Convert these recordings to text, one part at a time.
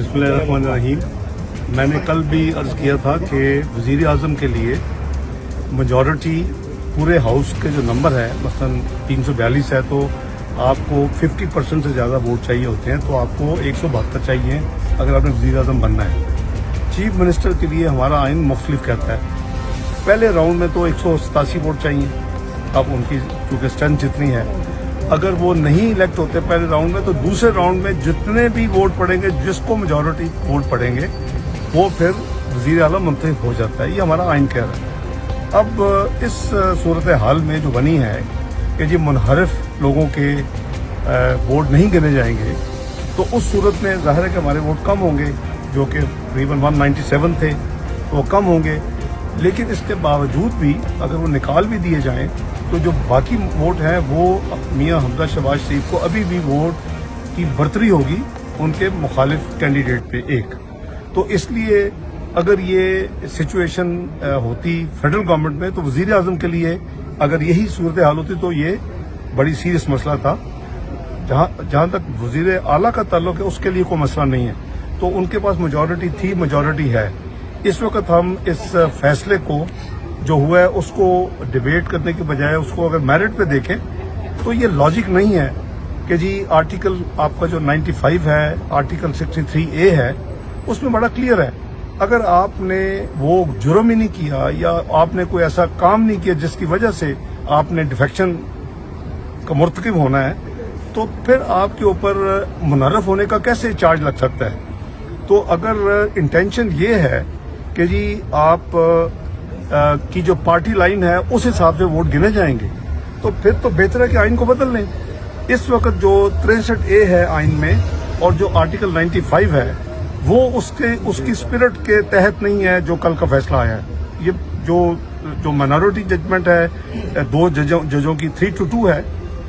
बिस्मिल्लाहिर्रहमानिर्रहीम। मैंने कल भी अर्ज़ किया था कि वज़ीर आज़म के लिए मेजॉरिटी पूरे हाउस के जो नंबर है मसलन 342 है तो आपको 50% से ज़्यादा वोट चाहिए होते हैं, तो आपको 172 चाहिए अगर आपने वज़ीर आज़म बनना है। चीफ मिनिस्टर के लिए हमारा आइन मुख्तलिफ कहता है। पहले राउंड में तो 187 वोट चाहिए, अब उनकी चूँकि स्ट्रेंथ जितनी है, अगर वो नहीं इलेक्ट होते पहले राउंड में तो दूसरे राउंड में जितने भी वोट पड़ेंगे, जिसको मेजॉरिटी वोट पड़ेंगे वो फिर वज़ीर आज़म मुंतखब हो जाता है। ये हमारा आइन कह रहा है। अब इस सूरत हाल में जो बनी है कि जी मुनहरिफ लोगों के वोट नहीं गिने जाएंगे, तो उस सूरत में ज़ाहिर है कि हमारे वोट कम होंगे, जो कि तकरीबन 197 थे तो वो कम होंगे। लेकिन इसके बावजूद भी अगर वो निकाल भी दिए जाएं तो जो बाकी वोट हैं वो मियां हमजा शहबाज शरीफ को अभी भी वोट की बढ़तरी होगी उनके मुखालिफ कैंडिडेट पे एक। तो इसलिए अगर ये सिचुएशन होती फेडरल गवर्नमेंट में तो वज़ीर आज़म के लिए अगर यही सूरत हाल होती तो ये बड़ी सीरियस मसला था। जहां तक वज़ीर आला का ताल्लुक है उसके लिए कोई मसला नहीं है, तो उनके पास मेजॉरिटी थी, मेजॉरिटी है। इस वक्त हम इस फैसले को जो हुआ है उसको डिबेट करने के बजाय उसको अगर मेरिट पे देखें तो ये लॉजिक नहीं है कि जी आर्टिकल आपका जो 95 है, आर्टिकल 63A है, उसमें बड़ा क्लियर है अगर आपने वो जुर्म ही नहीं किया या आपने कोई ऐसा काम नहीं किया जिसकी वजह से आपने डिफेक्शन का मुर्तकिब होना है, तो फिर आपके ऊपर मुनर्रफ होने का कैसे चार्ज लग सकता है। तो अगर इंटेंशन ये है कि जी आप की जो पार्टी लाइन है उस हिसाब से वोट गिने जाएंगे, तो फिर तो बेहतर है कि आइन को बदल लें। इस वक्त जो 63A है आइन में और जो आर्टिकल 95 है वो उसकी स्पिरिट के तहत नहीं है जो कल का फैसला आया है। ये जो माइनॉरिटी जजमेंट है दो जजों की 3-2 है,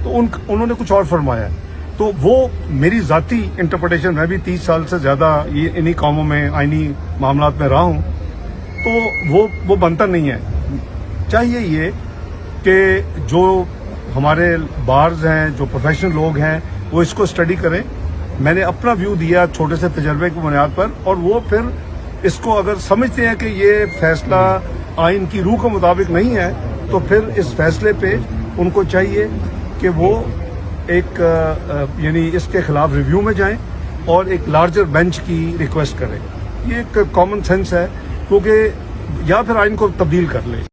तो उन्होंने कुछ और फरमाया है। तो वो मेरी जाती इंटरप्रिटेशन, मैं भी 30 साल से ज्यादा ये इन्हीं कामों में आईनी मामलात में रहा हूं, तो वो बनता नहीं है। चाहिए ये कि जो हमारे बार्स हैं, जो प्रोफेशनल लोग हैं, वो इसको स्टडी करें। मैंने अपना व्यू दिया छोटे से तजर्बे की बुनियाद पर, और वो फिर इसको अगर समझते हैं कि ये फैसला आइन की रूह के मुताबिक नहीं है तो फिर इस फैसले पे उनको चाहिए कि वो एक यानी इसके खिलाफ रिव्यू में जाएं और एक लार्जर बेंच की रिक्वेस्ट करें। ये एक कॉमन सेंस है, क्योंकि या फिर आइन को तब्दील कर लें।